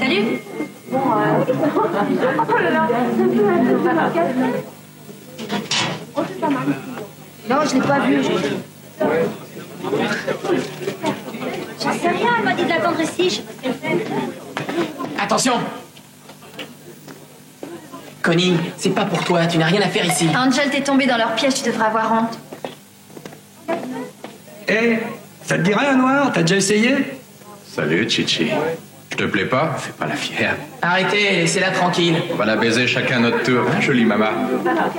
Salut. Non, je l'ai pas vu. J'en sais rien, elle m'a dit de l'attendre ici. Attention! Connie, c'est pas pour toi, tu n'as rien à faire ici. Angel, t'es tombé dans leur piège, tu devrais avoir honte. Hé, ça te dit rien, Noir? T'as déjà essayé? Salut, Chichi. Je te plais pas? Fais pas la fière. Arrêtez, laissez-la tranquille. On va la baiser chacun notre tour, hein, jolie maman.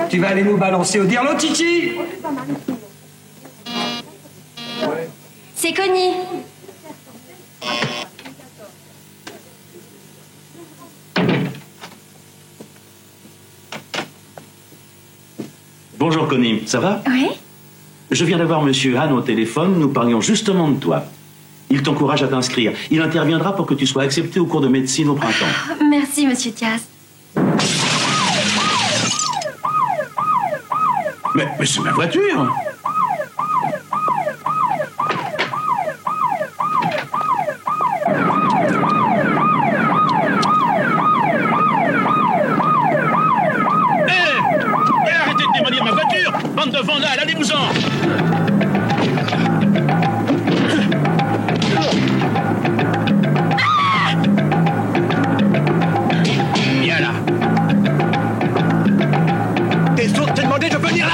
Tu vas aller nous balancer au dirlo, Chichi? C'est Connie. Bonjour Connie, ça va? Oui? Je viens d'avoir Monsieur Han au téléphone, nous parlions justement de toi. Il t'encourage à t'inscrire. Il interviendra pour que tu sois accepté au cours de médecine au printemps. Merci, Monsieur Diaz. Mais c'est ma voiture! Arrêtez de démolir ma voiture! Bande de vandales, allez-vous-en! Viens là! T'es sourd, t'es demandé de venir là!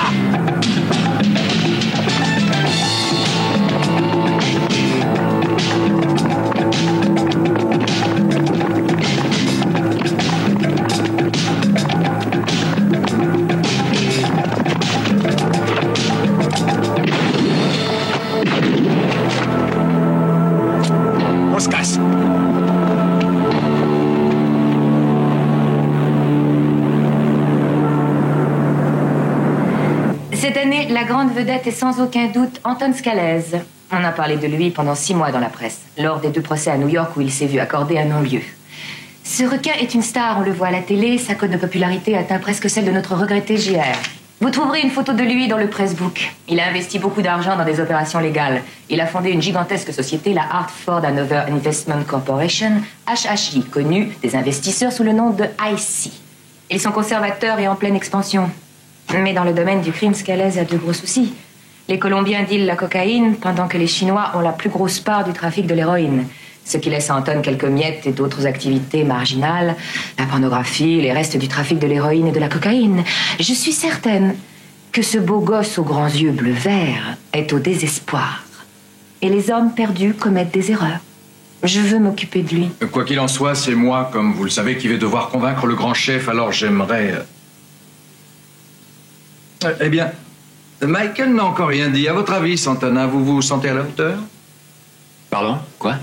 On se casse! Cette année, la grande vedette est sans aucun doute Anton Scalese. On a parlé de lui pendant 6 mois dans la presse, lors des 2 procès à New York où il s'est vu accorder un non-lieu. Ce requin est une star, on le voit à la télé, sa cote de popularité atteint presque celle de notre regretté JR. Vous trouverez une photo de lui dans le Pressbook. Il a investi beaucoup d'argent dans des opérations légales. Il a fondé une gigantesque société, la Hartford Hanover Investment Corporation, HHI, connue des investisseurs sous le nom de IC. Ils sont conservateurs et en pleine expansion. Mais dans le domaine du crime, Scalese a de gros soucis. Les Colombiens dealent la cocaïne, pendant que les Chinois ont la plus grosse part du trafic de l'héroïne. Ce qui laisse à Anton quelques miettes et d'autres activités marginales. La pornographie, les restes du trafic de l'héroïne et de la cocaïne. Je suis certaine que ce beau gosse aux grands yeux bleu-vert est au désespoir. Et les hommes perdus commettent des erreurs. Je veux m'occuper de lui. Quoi qu'il en soit, c'est moi, comme vous le savez, qui vais devoir convaincre le grand chef, alors j'aimerais... Eh bien, Michael n'a encore rien dit. À votre avis, Santana, vous vous sentez à la hauteur? Pardon? Quoi?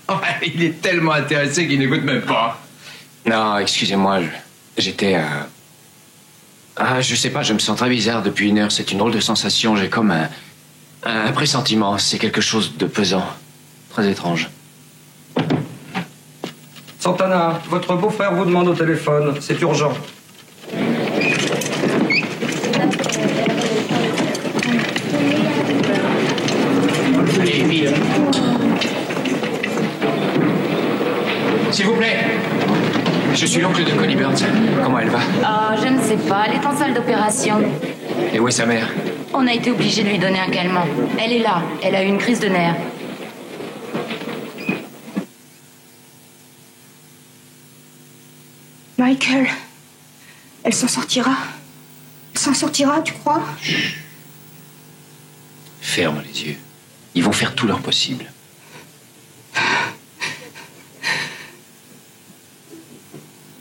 Oh, il est tellement intéressé qu'il n'écoute même pas. Non, excusez-moi, j'étais... je sais pas, je me sens très bizarre depuis 1 heure. C'est une drôle de sensation. J'ai comme un pressentiment. C'est quelque chose de pesant. Très étrange. Santana, votre beau-frère vous demande au téléphone. C'est urgent. Allez, vite. S'il vous plaît. Je suis l'oncle de Connie Burns. Comment elle va? Oh, je ne sais pas, elle est en salle d'opération. Et où est sa mère? On a été obligé de lui donner un calmant. Elle est là, elle a eu une crise de nerfs. Michael, elle s'en sortira. Elle s'en sortira, tu crois? Chut. Ferme les yeux. Ils vont faire tout leur possible.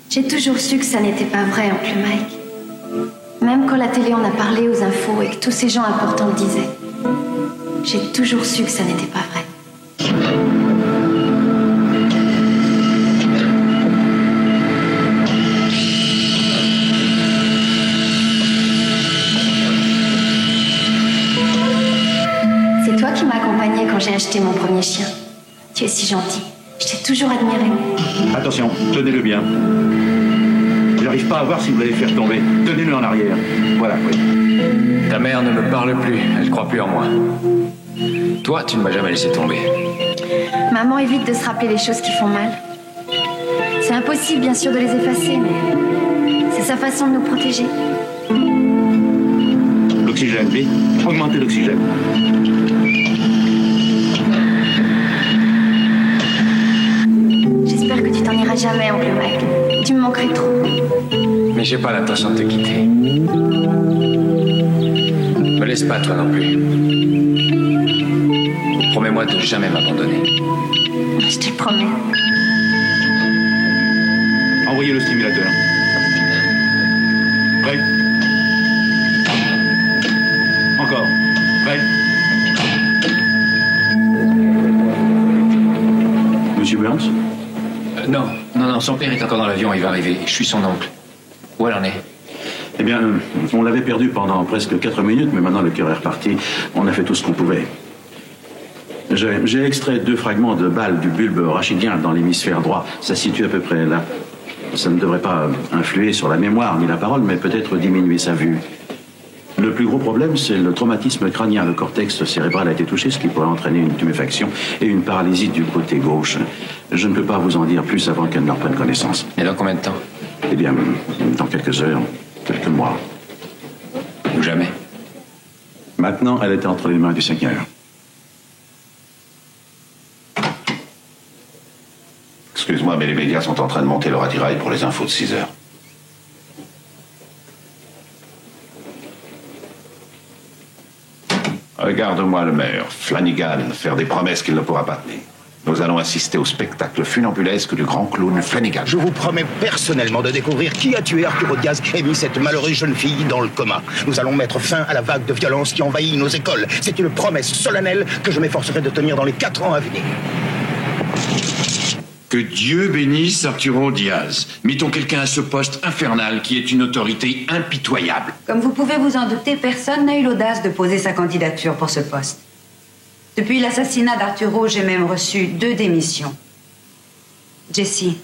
J'ai toujours su que ça n'était pas vrai, oncle Mike. Même quand la télé en a parlé aux infos et que tous ces gens importants le disaient. J'ai toujours su que ça n'était pas vrai. C'est toi qui m'as accompagnée quand j'ai acheté mon premier chien. Tu es si gentil. Je t'ai toujours admiré. Attention, tenez-le bien. Je n'arrive pas à voir si vous l'allez faire tomber. Tenez-le en arrière. Voilà, oui. Ta mère ne me parle plus. Elle croit plus en moi. Toi, tu ne m'as jamais laissé tomber. Maman évite de se rappeler les choses qui font mal. C'est impossible, bien sûr, de les effacer, mais c'est sa façon de nous protéger. L'oxygène, vite. Augmentez l'oxygène. J'espère que tu t'en iras jamais, oncle Mike. Tu me manquerais trop. Mais j'ai pas l'intention de te quitter. Me laisse pas, toi non plus. Promets-moi de jamais m'abandonner. Je te promets. Envoyez le stimulateur. Prêt? Encore. Prêt? Monsieur Burns? Non, son père est encore dans l'avion, il va arriver. Je suis son oncle. Où elle en est? Eh bien, on l'avait perdu pendant presque 4 minutes, mais maintenant le cœur est reparti. On a fait tout ce qu'on pouvait. J'ai extrait 2 fragments de balles du bulbe rachidien dans l'hémisphère droit. Ça se situe à peu près là. Ça ne devrait pas influer sur la mémoire ni la parole, mais peut-être diminuer sa vue. Le plus gros problème, c'est le traumatisme crânien. Le cortex cérébral a été touché, ce qui pourrait entraîner une tuméfaction et une paralysie du côté gauche. Je ne peux pas vous en dire plus avant qu'elle n'en prenne connaissance. Et dans combien de temps? Eh bien, dans quelques heures, quelques mois. Ou jamais. Maintenant, elle était entre les mains du Seigneur. Excuse-moi, mais les médias sont en train de monter leur attirail pour les infos de 6 heures. Regarde-moi le maire, Flanagan, faire des promesses qu'il ne pourra pas tenir. Nous allons assister au spectacle funambulesque du grand clown Flanagan. Je vous promets personnellement de découvrir qui a tué Arturo Diaz et mis cette malheureuse jeune fille dans le coma. Nous allons mettre fin à la vague de violence qui envahit nos écoles. C'est une promesse solennelle que je m'efforcerai de tenir dans les 4 ans à venir. Que Dieu bénisse Arturo Diaz. Mettons quelqu'un à ce poste infernal qui est une autorité impitoyable. Comme vous pouvez vous en douter, personne n'a eu l'audace de poser sa candidature pour ce poste. Depuis l'assassinat d'Arturo, j'ai même reçu 2 démissions. Jessie,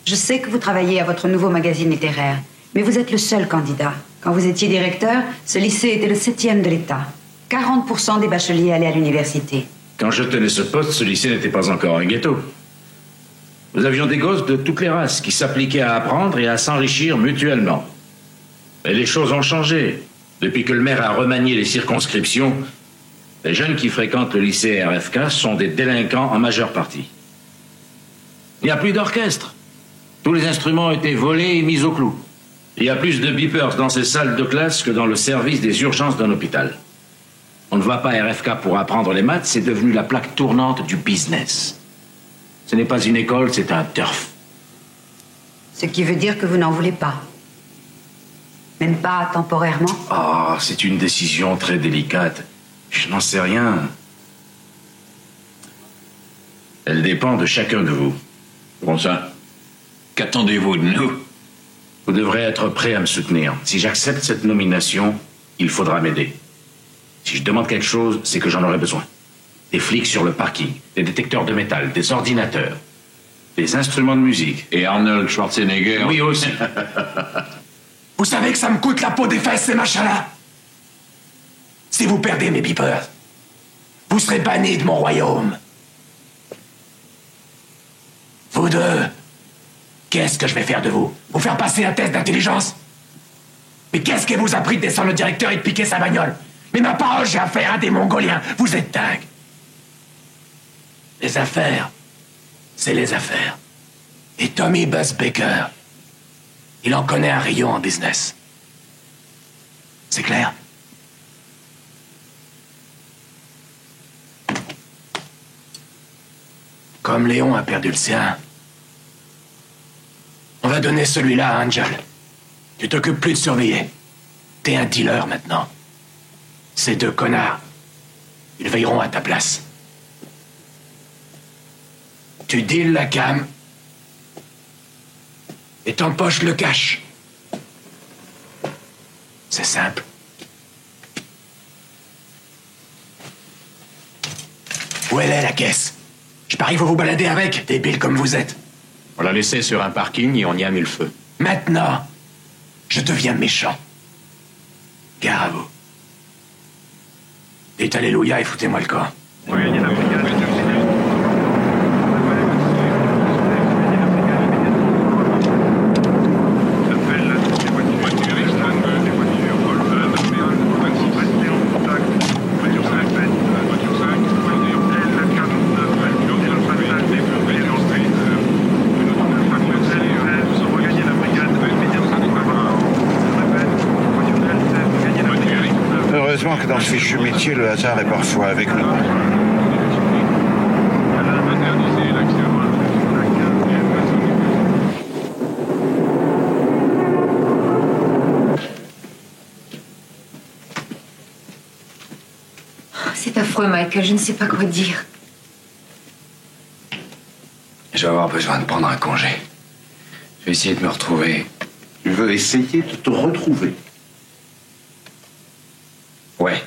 je sais que vous travaillez à votre nouveau magazine littéraire, mais vous êtes le seul candidat. Quand vous étiez directeur, ce lycée était le 7e de l'État. 40% des bacheliers allaient à l'université. Quand je tenais ce poste, ce lycée n'était pas encore un ghetto. Nous avions des gosses de toutes les races qui s'appliquaient à apprendre et à s'enrichir mutuellement. Mais les choses ont changé. Depuis que le maire a remanié les circonscriptions, les jeunes qui fréquentent le lycée RFK sont des délinquants en majeure partie. Il n'y a plus d'orchestre. Tous les instruments ont été volés et mis au clou. Il y a plus de beepers dans ces salles de classe que dans le service des urgences d'un hôpital. On ne va pas à RFK pour apprendre les maths, c'est devenu la plaque tournante du business. Ce n'est pas une école, c'est un turf. Ce qui veut dire que vous n'en voulez pas. Même pas temporairement. Ah, c'est une décision très délicate. Je n'en sais rien. Elle dépend de chacun de vous. Bon ça, qu'attendez-vous de nous? Vous devrez être prêt à me soutenir. Si j'accepte cette nomination, il faudra m'aider. Si je demande quelque chose, c'est que j'en aurai besoin. Des flics sur le parking, des détecteurs de métal, des ordinateurs, des instruments de musique. Et Arnold Schwarzenegger. Oui, aussi. Vous savez que ça me coûte la peau des fesses, ces machins-là. Si vous perdez mes beepers, vous serez bannis de mon royaume. Vous deux, qu'est-ce que je vais faire de vous? Vous faire passer un test d'intelligence? Mais qu'est-ce qui vous a pris de descendre le directeur et de piquer sa bagnole? Mais ma parole, j'ai affaire à des Mongoliens. Vous êtes dingues. Les affaires, c'est les affaires. Et Tommy Buzz Baker, il en connaît un rayon en business. C'est clair? Comme Léon a perdu le sien, on va donner celui-là à Angel. Tu t'occupes plus de surveiller. T'es un dealer maintenant. Ces 2 connards, ils veilleront à ta place. Tu deals la cam et t'empoches le cash. C'est simple. Où elle est, la caisse? Je parie que vous vous baladez avec, débiles comme vous êtes. On l'a laissé sur un parking et on y a mis le feu. Maintenant, je deviens méchant. Gare à vous. Dites alléluia et foutez-moi le camp. Heureusement que dans ce fichu métier, le hasard est parfois avec nous. C'est affreux, Michael, je ne sais pas quoi dire. Je vais avoir besoin de prendre un congé. Je vais essayer de me retrouver. Tu veux essayer de te retrouver? Ouais.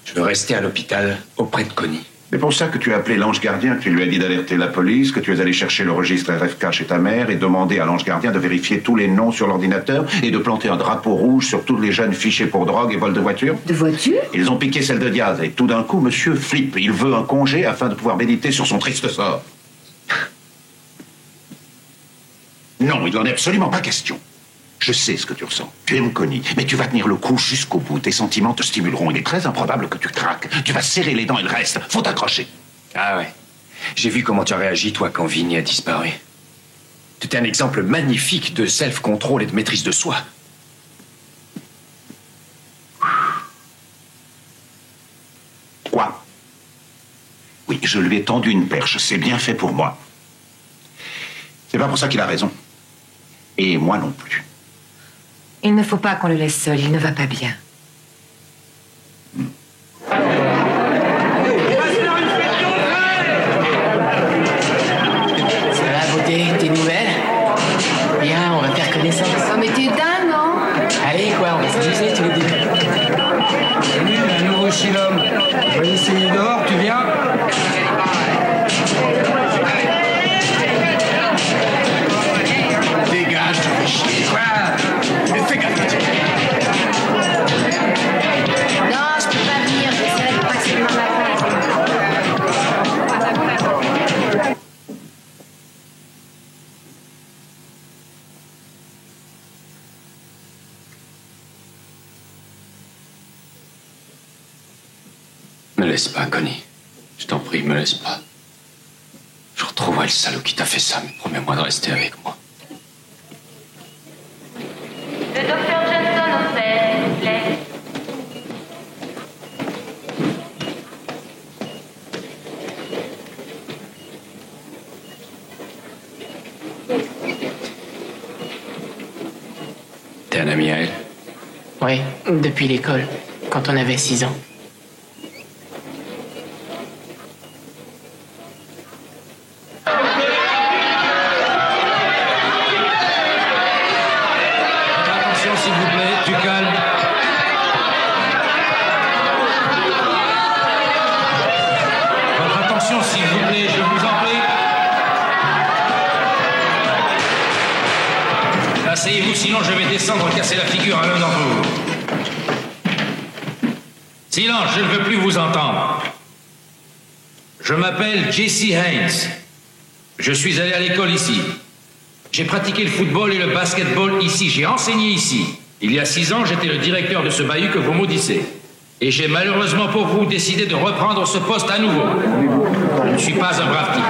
Je veux rester à l'hôpital auprès de Connie. C'est pour ça que tu as appelé l'ange gardien, que tu lui as dit d'alerter la police, que tu es allé chercher le registre RFK chez ta mère et demander à l'ange gardien de vérifier tous les noms sur l'ordinateur et de planter un drapeau rouge sur tous les jeunes fichés pour drogue et vol de voiture. De voiture? Ils ont piqué celle de Diaz et tout d'un coup, monsieur flippe. Il veut un congé afin de pouvoir méditer sur son triste sort. Non, il n'en est absolument pas question. Je sais ce que tu ressens. Tu aimes Connie, mais tu vas tenir le coup jusqu'au bout. Tes sentiments te stimuleront. Il est très improbable que tu craques. Tu vas serrer les dents et le reste. Faut t'accrocher. Ah ouais. J'ai vu comment tu as réagi, toi, quand Vinnie a disparu. Tu étais un exemple magnifique de self-control et de maîtrise de soi. Quoi? Oui, je lui ai tendu une perche. C'est bien fait pour moi. C'est pas pour ça qu'il a raison. Et moi non plus. Il ne faut pas qu'on le laisse seul, il ne va pas bien. Ça va, beauté? Tes nouvelles? Bien, on va faire connaissance. Oh, mais t'es dingue, non? Allez, quoi, on va s'amuser tous les deux. Salut, un nouveau chilhomme. On va essayer dehors, tu viens? Dégage, tu fais chier. Quoi? Mais fais gaffe. Non, je peux pas venir, j'essaierai de passer demain matin. Me laisse pas, Connie. Je t'en prie, me laisse pas. Je retrouverai le salaud qui t'a fait ça, mais promets-moi de rester avec moi. Le docteur Johnson au fait, s'il vous plaît. T'es un ami à elle? Oui, depuis l'école, quand on avait 6 ans. Attention, s'il vous plaît, du calme. Votre attention, s'il vous plaît, je vous en prie. Asseyez-vous, sinon je vais descendre casser la figure à l'un d'entre vous. Silence, je ne veux plus vous entendre. Je m'appelle Jesse Haynes. Je suis allé à l'école ici. J'ai pratiqué le football et le basketball ici. J'ai enseigné ici. Il y a 6 ans, j'étais le directeur de ce bahut que vous maudissez. Et j'ai malheureusement pour vous décidé de reprendre ce poste à nouveau. Je ne suis pas un brave type.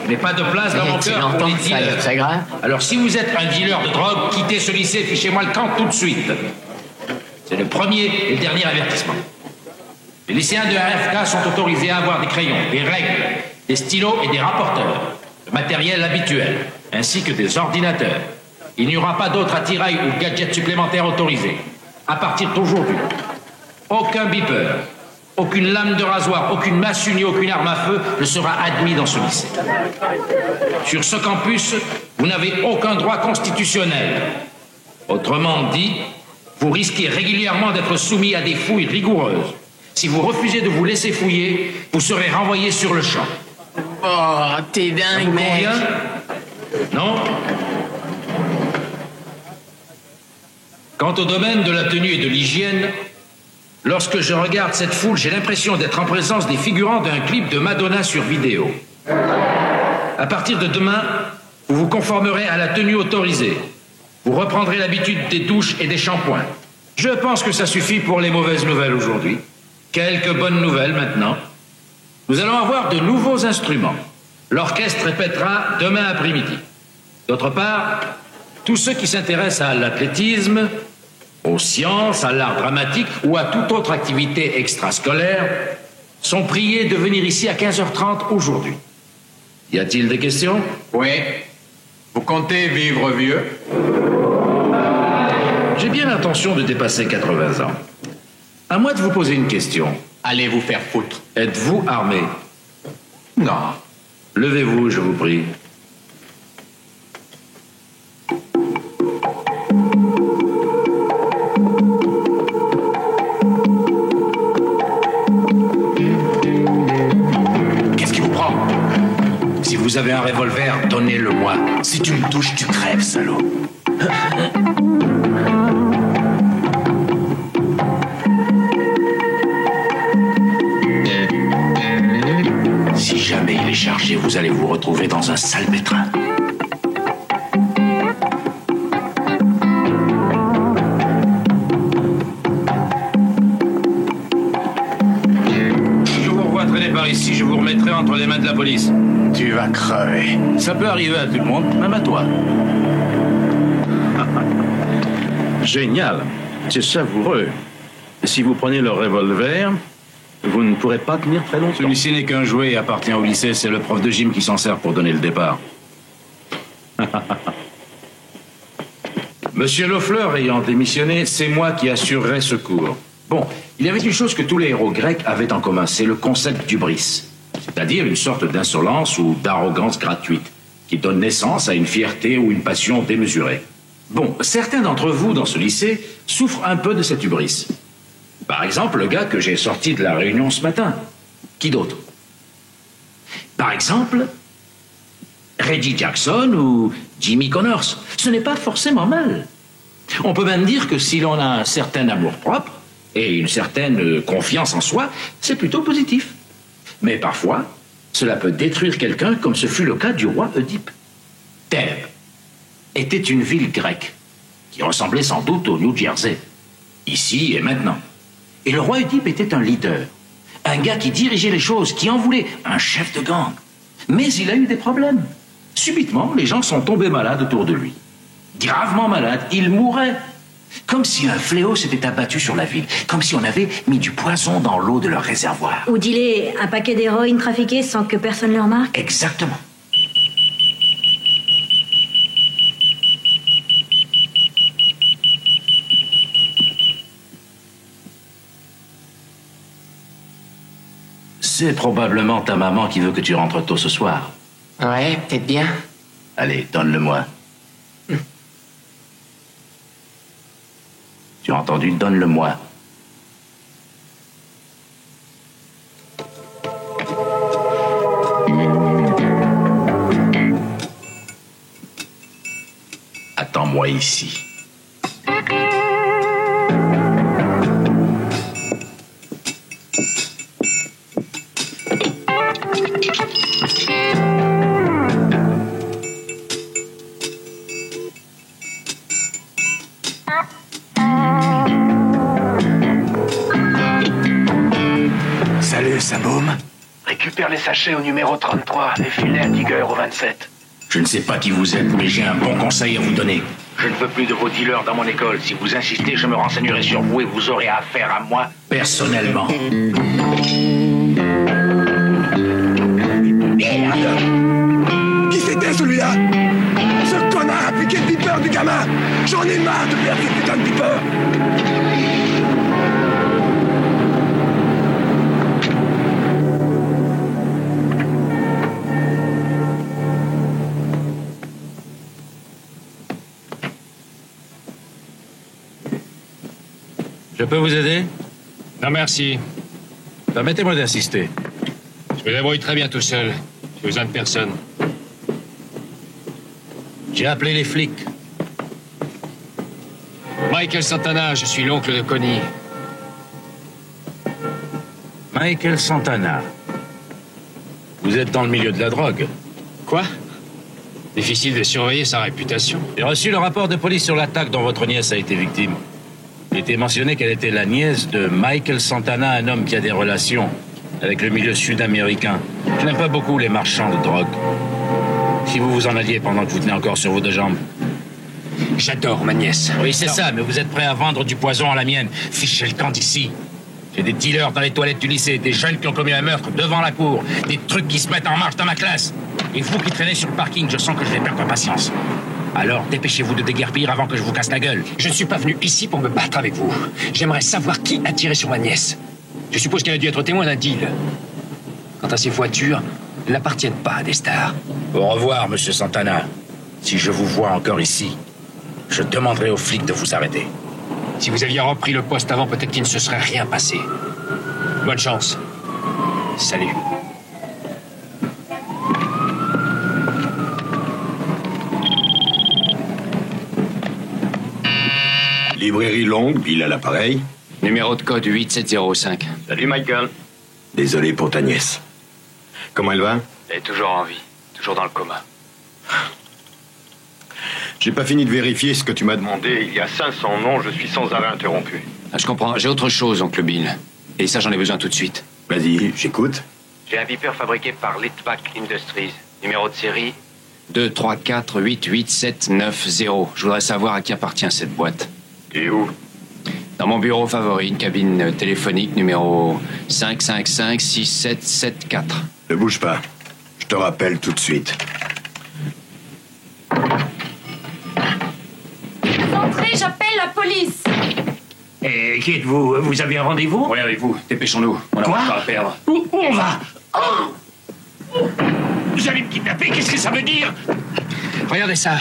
Je n'ai pas de place dans mon cœur pour les dealers. C'est grave. Alors si vous êtes un dealer de drogue, quittez ce lycée et fichez-moi le camp tout de suite. C'est le premier et le dernier avertissement. Les lycéens de RFK sont autorisés à avoir des crayons, des règles, des stylos et des rapporteurs, le matériel habituel, ainsi que des ordinateurs. Il n'y aura pas d'autres attirails ou gadgets supplémentaires autorisés. À partir d'aujourd'hui, aucun beeper, aucune lame de rasoir, aucune massue ni aucune arme à feu ne sera admis dans ce lycée. Sur ce campus, vous n'avez aucun droit constitutionnel. Autrement dit, vous risquez régulièrement d'être soumis à des fouilles rigoureuses. Si vous refusez de vous laisser fouiller, vous serez renvoyé sur le champ. Oh, t'es dingue, mec. Convient? Non? Quant au domaine de la tenue et de l'hygiène, lorsque je regarde cette foule, j'ai l'impression d'être en présence des figurants d'un clip de Madonna sur vidéo. À partir de demain, vous vous conformerez à la tenue autorisée. Vous reprendrez l'habitude des douches et des shampoings. Je pense que ça suffit pour les mauvaises nouvelles aujourd'hui. Quelques bonnes nouvelles maintenant. Nous allons avoir de nouveaux instruments. L'orchestre répétera demain après-midi. D'autre part, tous ceux qui s'intéressent à l'athlétisme aux sciences, à l'art dramatique ou à toute autre activité extrascolaire sont priés de venir ici à 15h30 aujourd'hui. Y a-t-il des questions? Oui. Vous comptez vivre vieux? J'ai bien l'intention de dépasser 80 ans. À moi de vous poser une question. Allez vous faire foutre. Êtes-vous armé? Non. Levez-vous, je vous prie. Qu'est-ce qui vous prend? Si vous avez un revolver, donnez-le-moi. Si tu me touches, tu crèves, salaud. Si jamais il est chargé, vous allez vous retrouver dans un sale pétrin. Si je vous revois traîner par ici, je vous remettrai entre les mains de la police. Tu vas crever. Ça peut arriver à tout le monde, même à toi. Génial. C'est savoureux. Si vous prenez le revolver, vous ne pourrez pas tenir très longtemps. Celui-ci n'est qu'un jouet et appartient au lycée. C'est le prof de gym qui s'en sert pour donner le départ. Monsieur Lofleur ayant démissionné, c'est moi qui assurerai ce cours. Bon, il y avait une chose que tous les héros grecs avaient en commun, c'est le concept d'hubris. C'est-à-dire une sorte d'insolence ou d'arrogance gratuite, qui donne naissance à une fierté ou une passion démesurée. Bon, certains d'entre vous dans ce lycée souffrent un peu de cette hubris. Par exemple, le gars que j'ai sorti de la réunion ce matin. Qui d'autre? Par exemple, Reggie Jackson ou Jimmy Connors. Ce n'est pas forcément mal. On peut même dire que si l'on a un certain amour-propre et une certaine confiance en soi, c'est plutôt positif. Mais parfois, cela peut détruire quelqu'un, comme ce fut le cas du roi Oedipe. Thèbes était une ville grecque qui ressemblait sans doute au New Jersey, ici et maintenant. Et le roi Oedipe était un leader, un gars qui dirigeait les choses, qui en voulait, un chef de gang. Mais il a eu des problèmes. Subitement, les gens sont tombés malades autour de lui. Gravement malades, il mourait. Comme si un fléau s'était abattu sur la ville, comme si on avait mis du poison dans l'eau de leur réservoir. Ou dealer un paquet d'héroïne trafiquée sans que personne le remarque. Exactement. C'est probablement ta maman qui veut que tu rentres tôt ce soir. Ouais, peut-être bien. Allez, donne-le-moi. Tu as entendu? Donne-le-moi. Attends-moi ici. Salut, Saboum. Récupère les sachets au numéro 33 et file-les à Tiger au 27. Je ne sais pas qui vous êtes, mais j'ai un bon conseil à vous donner. Je ne veux plus de vos dealers dans mon école. Si vous insistez, je me renseignerai sur vous et vous aurez affaire à moi personnellement. Merde! Qui c'était celui-là? Ce connard a piqué le beeper du gamin! J'en ai marre de perdre ce putain de beeper! Je peux vous aider? Non, merci. Permettez-moi d'insister. Je me débrouille très bien tout seul. J'ai besoin de personne. J'ai appelé les flics. Michael Santana, je suis l'oncle de Connie. Michael Santana. Vous êtes dans le milieu de la drogue. Quoi? Difficile de surveiller sa réputation. J'ai reçu le rapport de police sur l'attaque dont votre nièce a été victime. Il était mentionné qu'elle était la nièce de Michael Santana, un homme qui a des relations avec le milieu sud-américain. Je n'aime pas beaucoup les marchands de drogue. Si vous vous en alliez pendant que vous tenez encore sur vos deux jambes. J'adore ma nièce. Oui, c'est ça, mais vous êtes prêt à vendre du poison à la mienne. Fichez le camp d'ici. J'ai des dealers dans les toilettes du lycée, des jeunes qui ont commis un meurtre devant la cour, des trucs qui se mettent en marche dans ma classe. Et vous qui traînez sur le parking, je sens que je vais perdre patience. Alors, dépêchez-vous de déguerpir avant que je vous casse la gueule. Je ne suis pas venu ici pour me battre avec vous. J'aimerais savoir qui a tiré sur ma nièce. Je suppose qu'elle a dû être témoin d'un deal. Quant à ces voitures, elles n'appartiennent pas à des stars. Au revoir, monsieur Santana. Si je vous vois encore ici, je demanderai aux flics de vous arrêter. Si vous aviez repris le poste avant, peut-être qu'il ne se serait rien passé. Bonne chance. Salut. Librairie longue, Bill à l'appareil. Numéro de code 8705. Salut Michael. Désolé pour ta nièce. Comment elle va? Elle est toujours en vie, toujours dans le coma. J'ai pas fini de vérifier ce que tu m'as demandé. Il y a 500 noms, je suis sans arrêt interrompu. Ah, je comprends, j'ai autre chose, oncle Bill. Et ça, j'en ai besoin tout de suite. Vas-y, j'écoute. J'ai un Viper fabriqué par Litvac Industries. Numéro de série 234887990. Je voudrais savoir à qui appartient cette boîte. Et où? Dans mon bureau favori, une cabine téléphonique numéro 5556774. Ne bouge pas. Je te rappelle tout de suite. Entrez, j'appelle la police. Et qui êtes-vous? Vous avez un rendez-vous? Oui, avec vous. Dépêchons-nous. On a pas de temps à perdre. Où on va? Oh! Vous allez me kidnapper? Qu'est-ce que ça veut dire? Regardez ça.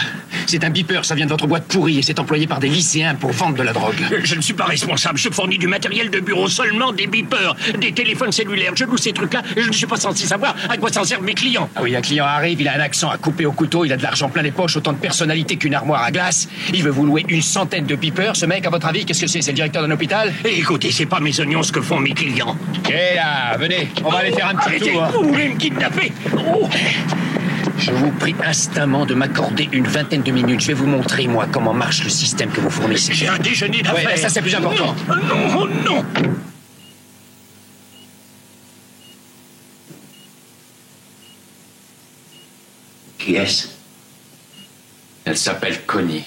C'est un beeper, ça vient de votre boîte pourrie et c'est employé par des lycéens pour vendre de la drogue. Je ne suis pas responsable, je fournis du matériel de bureau, seulement des beepers, des téléphones cellulaires. Je loue ces trucs-là et je ne suis pas censé savoir à quoi s'en servent mes clients. Ah oui, un client arrive, il a un accent à couper au couteau, il a de l'argent plein les poches, autant de personnalité qu'une armoire à glace. Il veut vous louer une centaine de beepers. Ce mec, à votre avis, qu'est-ce que c'est? C'est le directeur d'un hôpital? Écoutez, c'est pas mes oignons ce que font mes clients. Eh là, venez, on va aller faire un petit tour. Vous voulez me kidnapper? Oh. Je vous prie instamment de m'accorder une vingtaine de minutes. Je vais vous montrer, moi, comment marche le système que vous fournissez. J'ai un déjeuner d'affaires. Ouais, ça, c'est plus important. Non, non. Qui est-ce? Elle s'appelle Connie.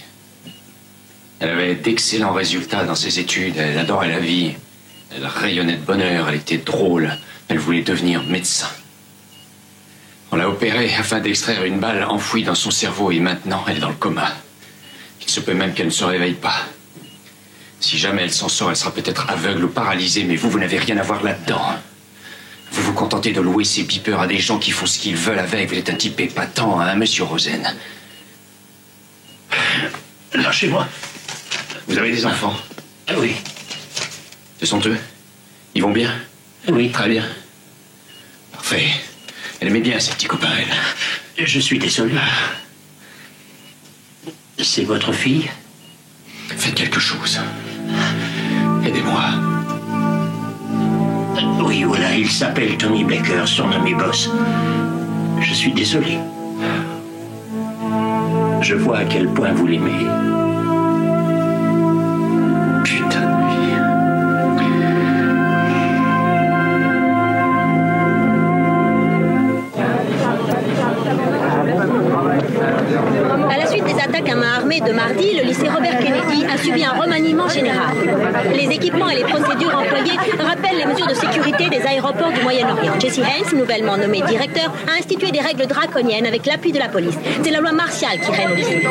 Elle avait d'excellents résultats dans ses études. Elle adorait la vie. Elle rayonnait de bonheur. Elle était drôle. Elle voulait devenir médecin. On l'a opérée afin d'extraire une balle enfouie dans son cerveau et maintenant elle est dans le coma. Il se peut même qu'elle ne se réveille pas. Si jamais elle s'en sort, elle sera peut-être aveugle ou paralysée, mais vous n'avez rien à voir là-dedans. Vous vous contentez de louer ces beepers à des gens qui font ce qu'ils veulent avec. Vous êtes un type épatant, hein, monsieur Rosen? Lâchez-moi. Vous avez des enfants? Ah oui. Ce sont eux? Ils vont bien? Oui. Très bien. Parfait. Elle aimait bien ses petits copains, elle. Je suis désolé. C'est votre fille? Faites quelque chose. Aidez-moi. Oui, voilà, il s'appelle Tony Baker, surnommé Boss. Je suis désolé. Je vois à quel point vous l'aimez. Putain de vie. À la suite des attaques à main armée de mardi, le lycée Robert Kennedy a subi un remaniement général. Les équipements et les procédures employées rappellent les mesures de sécurité des aéroports du Moyen-Orient. Jesse Haynes, nouvellement nommé directeur, a institué des règles draconiennes avec l'appui de la police. C'est la loi martiale qui règne au lycée.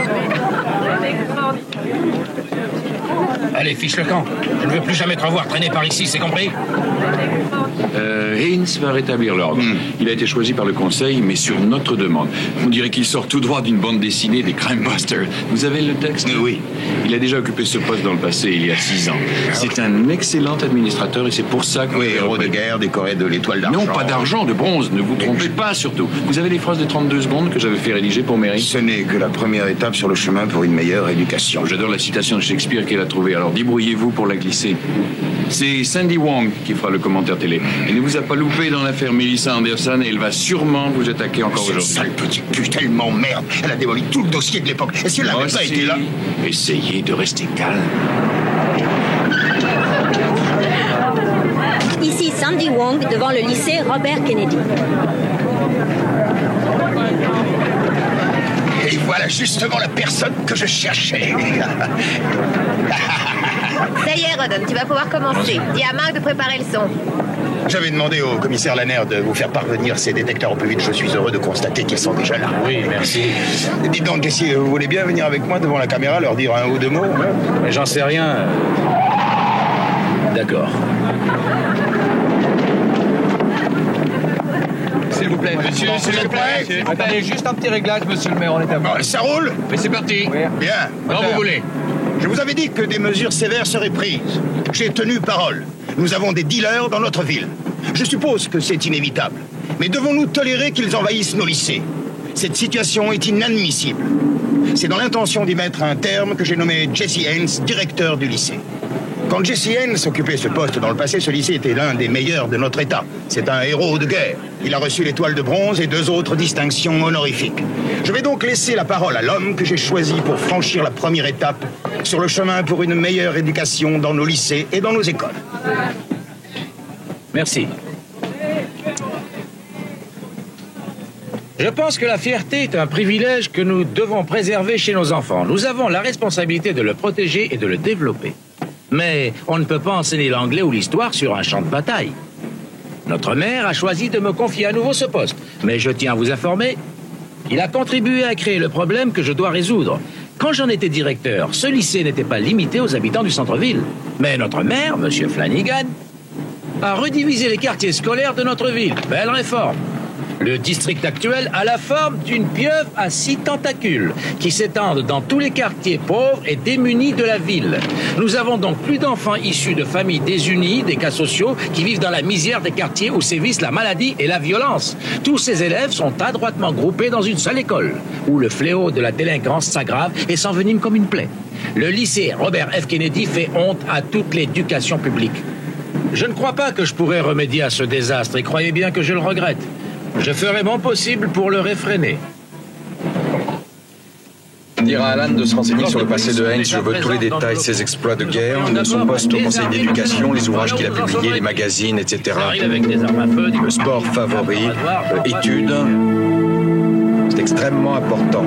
Allez, fiche le camp. Je ne veux plus jamais te revoir traîner par ici, c'est compris? Haynes va rétablir l'ordre. Il a été choisi par le conseil, mais sur notre demande. On dirait qu'il sort tout droit d'une bande dessinée des Crime Busters. Vous avez le texte? Oui. Il a déjà occupé ce poste dans le passé, il y a 6 ans. C'est un excellent administrateur et c'est pour ça que... Oui, héros de guerre, décoré de l'étoile d'argent. Non, pas d'argent, de bronze. Ne vous trompez pas, surtout. Vous avez les phrases de 32 secondes que j'avais fait rédiger pour Mary? Ce n'est que la première étape sur le chemin pour une meilleure éducation. J'adore la citation de Shakespeare qu'elle a trouvée, alors débrouillez-vous pour la glisser. C'est Sandy Wong qui fera le commentaire télé. Elle ne vous a pas loupé dans l'affaire Melissa Anderson et elle va sûrement vous attaquer encore aujourd'hui. Cette sale petite pute, elle m'emmerde. Elle a démoli tout le dossier de l'époque. Et si elle n'avait pas été là... Essayez de rester calme. Ici Sandy Wong devant le lycée Robert Kennedy. Et voilà justement la personne que je cherchais. Ça y est, Rodon, tu vas pouvoir commencer. Dis à Marc de préparer le son. J'avais demandé au commissaire Lanner de vous faire parvenir ces détecteurs au plus vite. Je suis heureux de constater qu'ils sont déjà là. Oui, merci. Dites donc, Jessie, vous voulez bien venir avec moi devant la caméra, leur dire un ou deux mots? Mais j'en sais rien. D'accord. S'il vous plaît, monsieur, s'il vous plaît. Attendez, juste un petit réglage, monsieur le maire, on est à Bon, ça roule? Mais c'est parti. Bien. Quand vous voulez. Je vous avais dit que des mesures sévères seraient prises. J'ai tenu parole. Nous avons des dealers dans notre ville. Je suppose que c'est inévitable. Mais devons-nous tolérer qu'ils envahissent nos lycées? Cette situation est inadmissible. C'est dans l'intention d'y mettre un terme que j'ai nommé Jesse Haynes, directeur du lycée. Quand Jesse Haynes occupait ce poste dans le passé, ce lycée était l'un des meilleurs de notre État. C'est un héros de guerre. Il a reçu l'étoile de bronze et 2 autres distinctions honorifiques. Je vais donc laisser la parole à l'homme que j'ai choisi pour franchir la première étape sur le chemin pour une meilleure éducation dans nos lycées et dans nos écoles. Merci. Je pense que la fierté est un privilège que nous devons préserver chez nos enfants. Nous avons la responsabilité de le protéger et de le développer. Mais on ne peut pas enseigner l'anglais ou l'histoire sur un champ de bataille. Notre maire a choisi de me confier à nouveau ce poste. Mais je tiens à vous informer, il a contribué à créer le problème que je dois résoudre. Quand j'en étais directeur, ce lycée n'était pas limité aux habitants du centre-ville. Mais notre maire, M. Flanagan, a redivisé les quartiers scolaires de notre ville. Belle réforme. Le district actuel a la forme d'une pieuvre à 6 tentacules qui s'étendent dans tous les quartiers pauvres et démunis de la ville. Nous avons donc plus d'enfants issus de familles désunies, des cas sociaux, qui vivent dans la misère des quartiers où sévissent la maladie et la violence. Tous ces élèves sont adroitement groupés dans une seule école, où le fléau de la délinquance s'aggrave et s'envenime comme une plaie. Le lycée Robert F. Kennedy fait honte à toute l'éducation publique. Je ne crois pas que je pourrais remédier à ce désastre et croyez bien que je le regrette. Je ferai mon possible pour le réfréner. Dire à Alan de se renseigner sur le passé de Haynes. Je veux tous les détails, ses exploits de guerre, son poste au conseil d'éducation, les ouvrages qu'il a publiés, les magazines, etc. Le sport favori, études. C'est extrêmement important.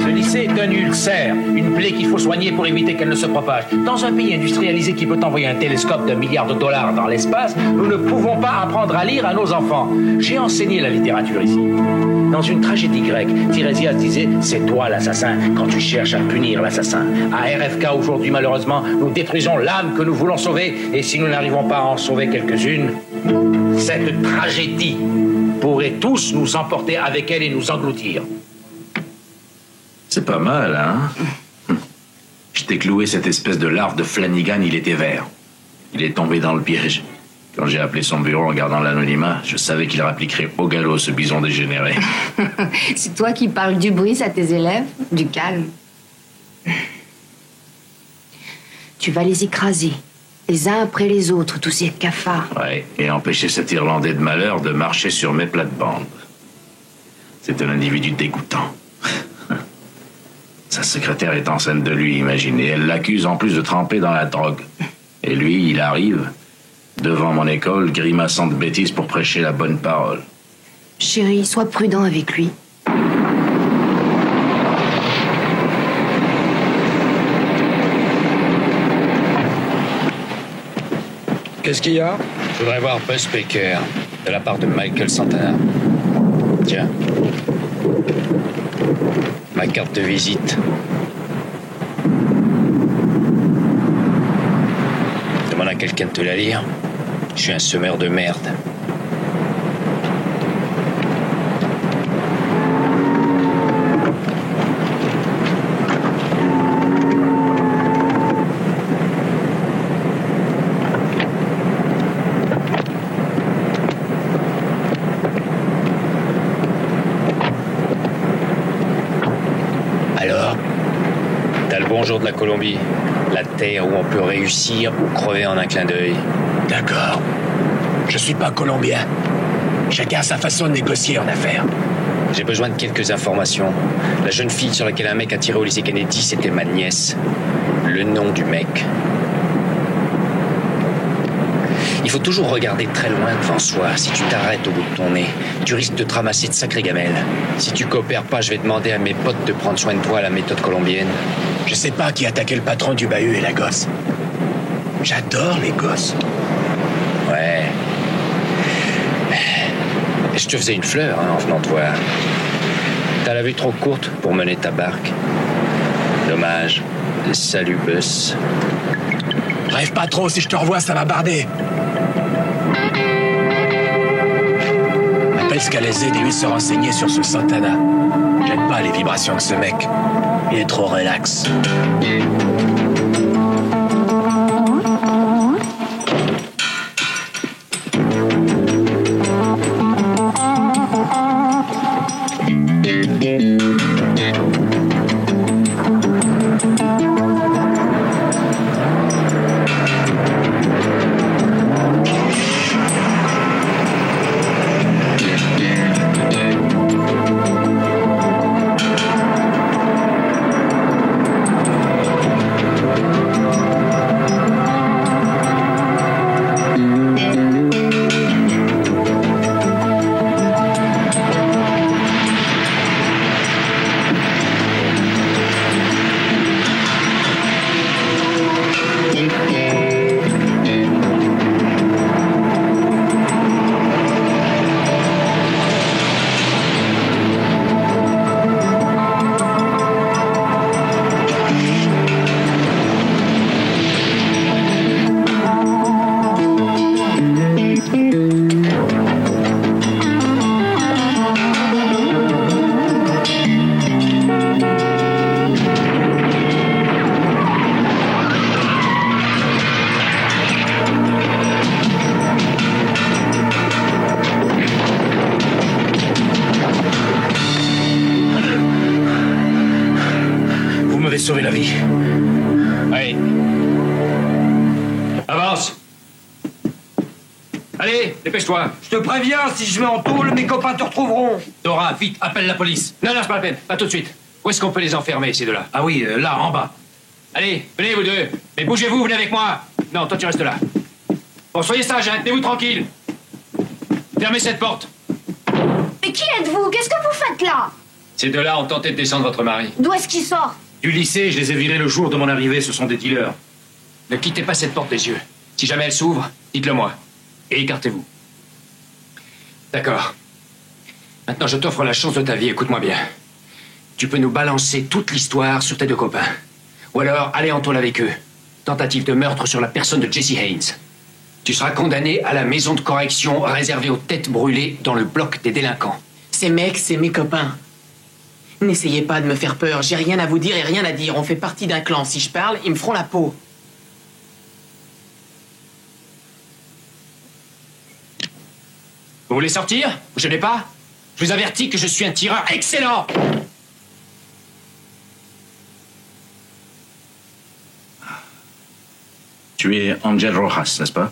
Ce lycée est un ulcère, une plaie qu'il faut soigner pour éviter qu'elle ne se propage. Dans un pays industrialisé qui peut envoyer un télescope d'1 milliard de dollars dans l'espace, nous ne pouvons pas apprendre à lire à nos enfants. J'ai enseigné la littérature ici. Dans une tragédie grecque, Tirésias disait « C'est toi l'assassin quand tu cherches à punir l'assassin ». À RFK aujourd'hui, malheureusement, nous détruisons l'âme que nous voulons sauver. Et si nous n'arrivons pas à en sauver quelques-unes, cette tragédie pourrait tous nous emporter avec elle et nous engloutir. C'est pas mal, hein? Je t'ai cloué cette espèce de larve de Flanagan, il était vert. Il est tombé dans le piège. Quand j'ai appelé son bureau en gardant l'anonymat, je savais qu'il rappliquerait au galop ce bison dégénéré. C'est toi qui parles du bruit à tes élèves, du calme. Tu vas les écraser, les uns après les autres, tous ces cafards. Ouais, et empêcher cet Irlandais de malheur de marcher sur mes plates-bandes. C'est un individu dégoûtant. Sa secrétaire est enceinte de lui, imaginez. Elle l'accuse en plus de tremper dans la drogue. Et lui, il arrive, devant mon école, grimaçant de bêtises pour prêcher la bonne parole. Chérie, sois prudent avec lui. Qu'est-ce qu'il y a? Je voudrais voir Buzz Baker, de la part de Michael Santana. Tiens. Ma carte de visite. Demande à quelqu'un de te la lire. Je suis un semeur de merde. Bonjour de la Colombie, la terre où on peut réussir ou crever en un clin d'œil. D'accord. Je suis pas colombien. Chacun a sa façon de négocier en affaires. J'ai besoin de quelques informations. La jeune fille sur laquelle un mec a tiré au lycée Kennedy, c'était ma nièce. Le nom du mec. Il faut toujours regarder très loin devant soi. Si tu t'arrêtes au bout de ton nez, tu risques de te ramasser de sacrées gamelles. Si tu coopères pas, je vais demander à mes potes de prendre soin de toi à la méthode colombienne. Je sais pas qui attaquait le patron du bahut et la gosse. J'adore les gosses. Ouais. Je te faisais une fleur en venant te voir. T'as la vue trop courte pour mener ta barque. Dommage. Salut, Buzz. Rêve pas trop, si je te revois, ça va barder. Appelle Scalese et lui se renseigner sur ce Santana. J'aime pas les vibrations de ce mec. Il est trop relax. Sauver la vie. Allez. Avance. Allez, dépêche-toi. Je te préviens, si je vais en tôle, mes copains te retrouveront. Dora, vite, appelle la police. Non, c'est pas la peine, pas tout de suite. Où est-ce qu'on peut les enfermer, ces deux-là? Ah oui, là, en bas. Allez, venez, vous deux. Mais bougez-vous, venez avec moi. Non, toi, tu restes là. Bon, soyez sages, hein, tenez-vous tranquille. Fermez cette porte. Mais qui êtes-vous? Qu'est-ce que vous faites là? Ces deux-là ont tenté de descendre votre mari. D'où est-ce qu'il sort? Du lycée, je les ai virés le jour de mon arrivée, ce sont des dealers. Ne quittez pas cette porte des yeux. Si jamais elle s'ouvre, dites-le moi. Et écartez-vous. D'accord. Maintenant, je t'offre la chance de ta vie, écoute-moi bien. Tu peux nous balancer toute l'histoire sur tes deux copains. Ou alors, aller en tôle avec eux. Tentative de meurtre sur la personne de Jesse Haynes. Tu seras condamné à la maison de correction réservée aux têtes brûlées dans le bloc des délinquants. Ces mecs, c'est mes copains. N'essayez pas de me faire peur, j'ai rien à vous dire et rien à dire. On fait partie d'un clan. Si je parle, ils me feront la peau. Vous voulez sortir? Je n'ai pas? Je vous avertis que je suis un tireur excellent! Tu es Angel Rojas, n'est-ce pas?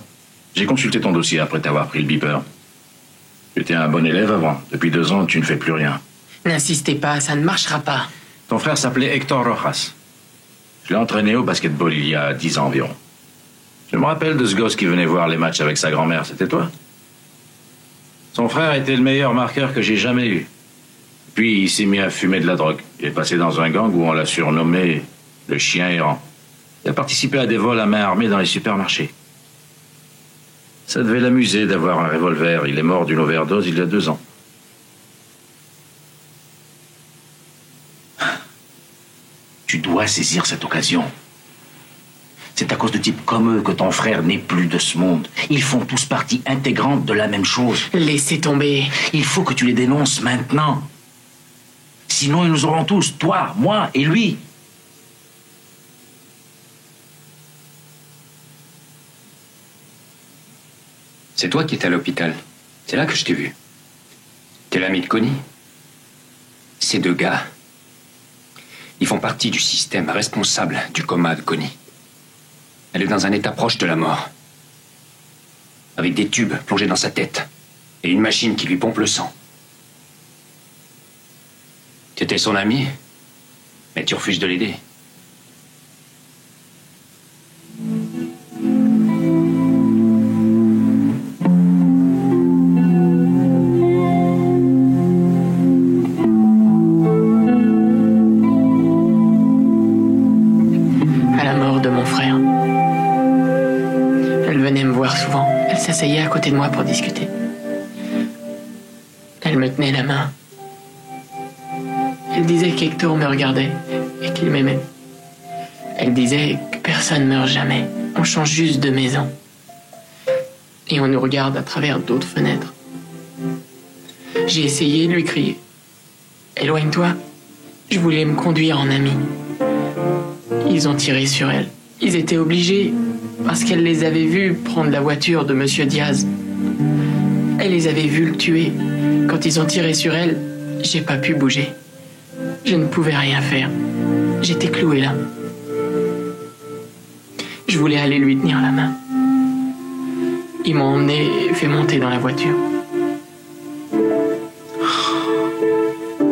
J'ai consulté ton dossier après t'avoir pris le beeper. Tu étais un bon élève avant. Depuis 2 ans, tu ne fais plus rien. N'insistez pas, ça ne marchera pas. Ton frère s'appelait Hector Rojas. Je l'ai entraîné au basketball il y a 10 ans environ. Je me rappelle de ce gosse qui venait voir les matchs avec sa grand-mère, c'était toi? Son frère était le meilleur marqueur que j'ai jamais eu. Puis il s'est mis à fumer de la drogue. Il est passé dans un gang où on l'a surnommé le chien errant. Il a participé à des vols à main armée dans les supermarchés. Ça devait l'amuser d'avoir un revolver. Il est mort d'une overdose il y a 2 ans. Tu dois saisir cette occasion. C'est à cause de types comme eux que ton frère n'est plus de ce monde. Ils font tous partie intégrante de la même chose. Laissez tomber. Il faut que tu les dénonces maintenant. Sinon, ils nous auront tous, toi, moi et lui. C'est toi qui étais à l'hôpital. C'est là que je t'ai vu. T'es l'ami de Connie. Ces 2 gars, ils font partie du système responsable du coma de Connie. Elle est dans un état proche de la mort. Avec des tubes plongés dans sa tête et une machine qui lui pompe le sang. Tu étais son ami, mais tu refuses de l'aider. la mort de mon frère. Elle venait me voir souvent. Elle s'asseyait à côté de moi pour discuter. Elle me tenait la main. Elle disait qu'Hector me regardait et qu'il m'aimait. Elle disait que personne ne meurt jamais. On change juste de maison. Et on nous regarde à travers d'autres fenêtres. J'ai essayé de lui crier. Éloigne-toi. Je voulais me conduire en ami. Ils ont tiré sur elle. Ils étaient obligés, parce qu'elle les avait vus prendre la voiture de Monsieur Diaz. Elle les avait vus le tuer. Quand ils ont tiré sur elle, j'ai pas pu bouger. Je ne pouvais rien faire. J'étais clouée là. Je voulais aller lui tenir la main. Ils m'ont emmené et fait monter dans la voiture.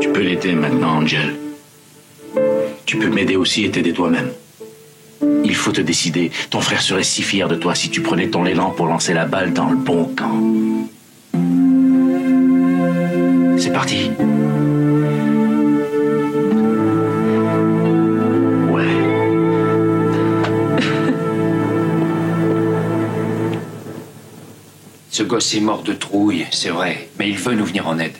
Tu peux l'aider maintenant, Angel. Tu peux m'aider aussi et t'aider toi-même. Il faut te décider. Ton frère serait si fier de toi si tu prenais ton élan pour lancer la balle dans le bon camp. C'est parti. Ouais. Ce gosse est mort de trouille, c'est vrai, mais il veut nous venir en aide.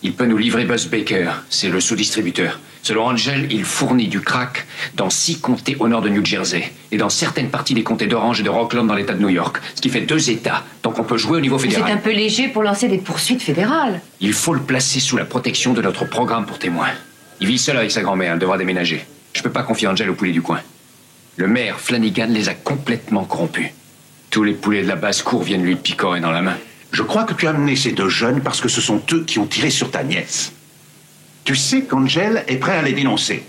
Il peut nous livrer Buzz Baker, c'est le sous-distributeur. Selon Angel, il fournit du crack dans 6 comtés au nord de New Jersey et dans certaines parties des comtés d'Orange et de Rockland dans l'État de New York, ce qui fait 2 États, donc on peut jouer au niveau fédéral. C'est un peu léger pour lancer des poursuites fédérales. Il faut le placer sous la protection de notre programme pour témoins. Il vit seul avec sa grand-mère, elle devra déménager. Je peux pas confier Angel aux poulets du coin. Le maire Flanagan les a complètement corrompus. Tous les poulets de la basse-cour viennent lui picorer dans la main. Je crois que tu as amené ces 2 jeunes parce que ce sont eux qui ont tiré sur ta nièce. Tu sais qu'Angel est prêt à les dénoncer.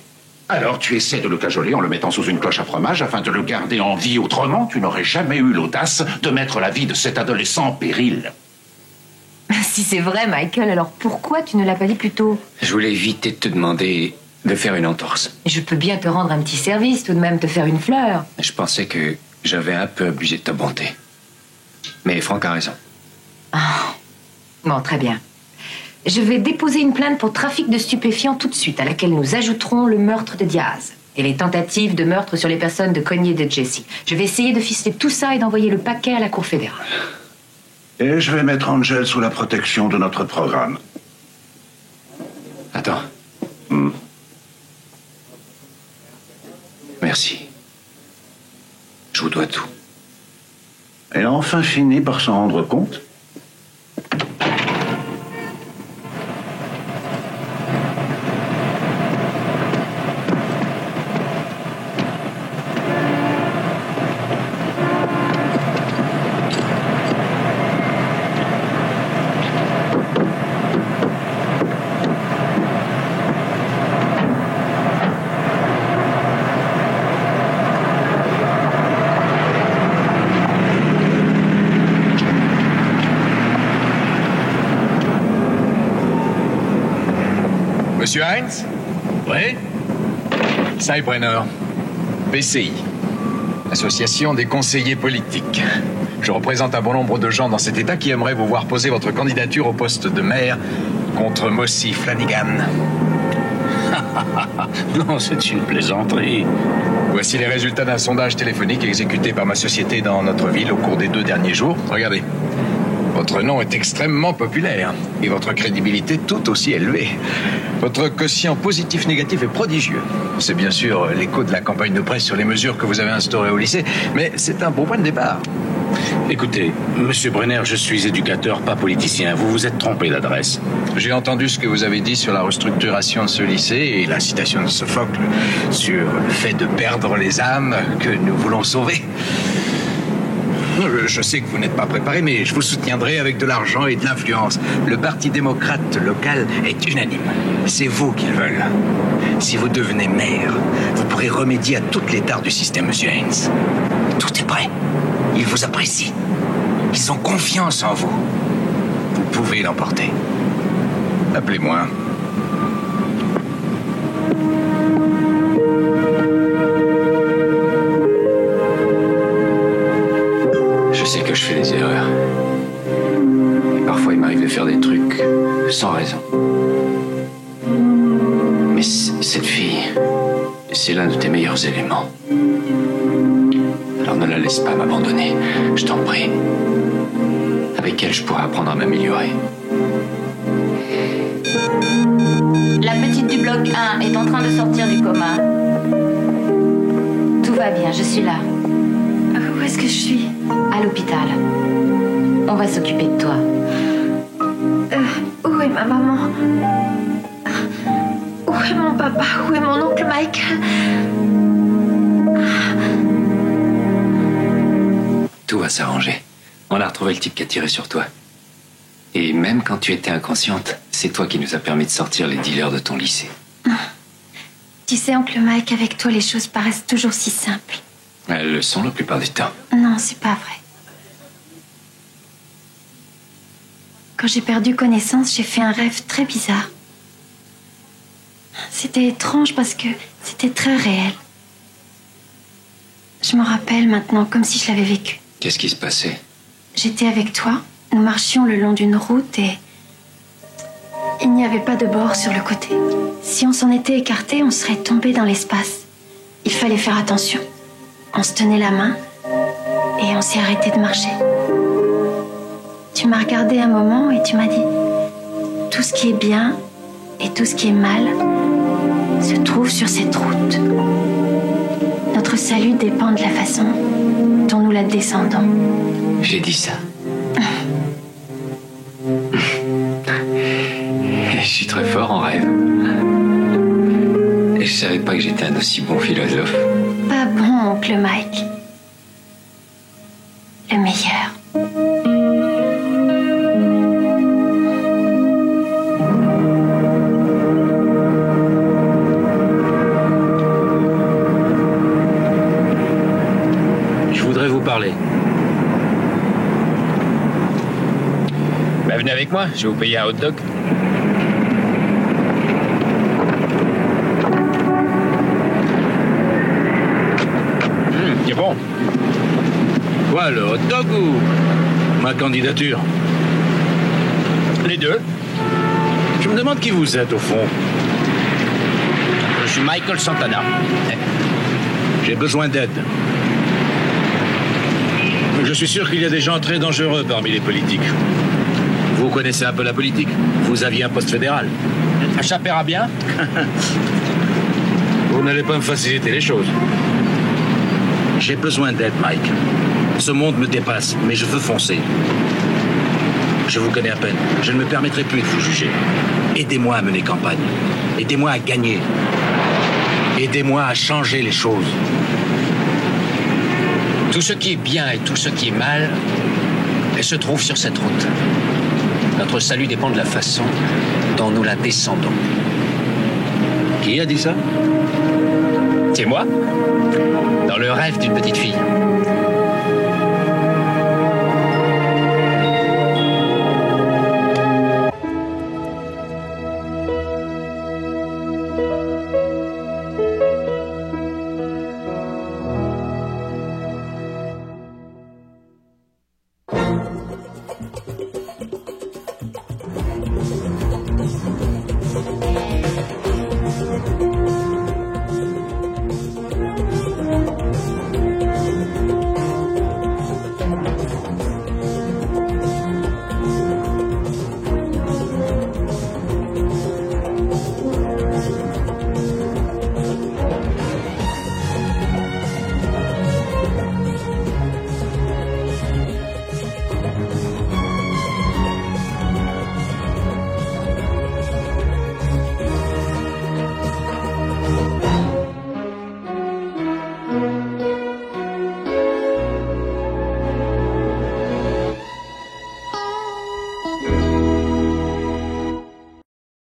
Alors tu essaies de le cajoler en le mettant sous une cloche à fromage afin de le garder en vie. Autrement, tu n'aurais jamais eu l'audace de mettre la vie de cet adolescent en péril. Si c'est vrai, Michael, alors pourquoi tu ne l'as pas dit plus tôt? Je voulais éviter de te demander de faire une entorse. Je peux bien te rendre un petit service, tout de même te faire une fleur. Je pensais que j'avais un peu abusé de ta bonté. Mais Franck a raison. Ah. Bon, très bien. Je vais déposer une plainte pour trafic de stupéfiants tout de suite, à laquelle nous ajouterons le meurtre de Diaz et les tentatives de meurtre sur les personnes de Connie et de Jesse. Je vais essayer de ficeler tout ça et d'envoyer le paquet à la Cour fédérale. Et je vais mettre Angel sous la protection de notre programme. Attends. Merci. Je vous dois tout. Elle a enfin fini par s'en rendre compte. Monsieur Heinz? Oui? Cy Brenner, PCI, Association des conseillers politiques. Je représente un bon nombre de gens dans cet État qui aimeraient vous voir poser votre candidature au poste de maire contre Mossy Flanagan. Non, c'est une plaisanterie. Voici les résultats d'un sondage téléphonique exécuté par ma société dans notre ville au cours des 2 derniers jours. Regardez. Votre nom est extrêmement populaire et votre crédibilité tout aussi élevée. Votre quotient positif-négatif est prodigieux. C'est bien sûr l'écho de la campagne de presse sur les mesures que vous avez instaurées au lycée, mais c'est un bon point de départ. Écoutez, Monsieur Brenner, je suis éducateur, pas politicien. Vous vous êtes trompé d'adresse. J'ai entendu ce que vous avez dit sur la restructuration de ce lycée et la citation de Sophocle sur le fait de perdre les âmes que nous voulons sauver. Je sais que vous n'êtes pas préparé, mais je vous soutiendrai avec de l'argent et de l'influence. Le Parti démocrate local est unanime. C'est vous qu'ils veulent. Si vous devenez maire, vous pourrez remédier à toutes les tares du système, Monsieur Heinz. Tout est prêt. Ils vous apprécient. Ils ont confiance en vous. Vous pouvez l'emporter. Appelez-moi. Je sais que je fais des erreurs. Et parfois, il m'arrive de faire des trucs sans raison. Mais cette fille, c'est l'un de tes meilleurs éléments. Alors ne la laisse pas m'abandonner, je t'en prie. Avec elle, je pourrais apprendre à m'améliorer. La petite du bloc 1 est en train de sortir du coma. Tout va bien, je suis là. Où est-ce que je suis? À l'hôpital. On va s'occuper de toi. Où est ma maman? Où est mon papa? Où est mon oncle Mike? Tout va s'arranger. On a retrouvé le type qui a tiré sur toi. Et même quand tu étais inconsciente, c'est toi qui nous as permis de sortir les dealers de ton lycée. Tu sais, oncle Mike, avec toi, les choses paraissent toujours si simples. Elles le sont la plupart du temps. Non, c'est pas vrai. Quand j'ai perdu connaissance, j'ai fait un rêve très bizarre. C'était étrange parce que c'était très réel. Je me rappelle maintenant comme si je l'avais vécu. Qu'est-ce qui se passait? J'étais avec toi, nous marchions le long d'une route et il n'y avait pas de bord sur le côté. Si on s'en était écarté, on serait tombé dans l'espace. Il fallait faire attention. On se tenait la main et on s'est arrêté de marcher. Tu m'as regardé un moment et tu m'as dit « Tout ce qui est bien et tout ce qui est mal se trouve sur cette route. Notre salut dépend de la façon dont nous la descendons. » J'ai dit ça. Je suis très fort en rêve. Et je savais pas que j'étais un aussi bon philosophe. Pas bon, oncle Mike. Le meilleur. Je voudrais vous parler. Venez avec moi, je vais vous payer un hot dog. C'est bon. Quoi, le hot dog ou ma candidature? Les deux. Je me demande qui vous êtes au fond. Je suis Michael Santana. J'ai besoin d'aide. Je suis sûr qu'il y a des gens très dangereux parmi les politiques. Vous connaissez un peu la politique. Vous aviez un poste fédéral. Ça paiera bien. Vous n'allez pas me faciliter les choses. J'ai besoin d'aide, Mike. Ce monde me dépasse, mais je veux foncer. Je vous connais à peine. Je ne me permettrai plus de vous juger. Aidez-moi à mener campagne. Aidez-moi à gagner. Aidez-moi à changer les choses. Tout ce qui est bien et tout ce qui est mal, elle se trouve sur cette route. Notre salut dépend de la façon dont nous la descendons. Qui a dit ça? C'est moi. Dans le rêve d'une petite fille.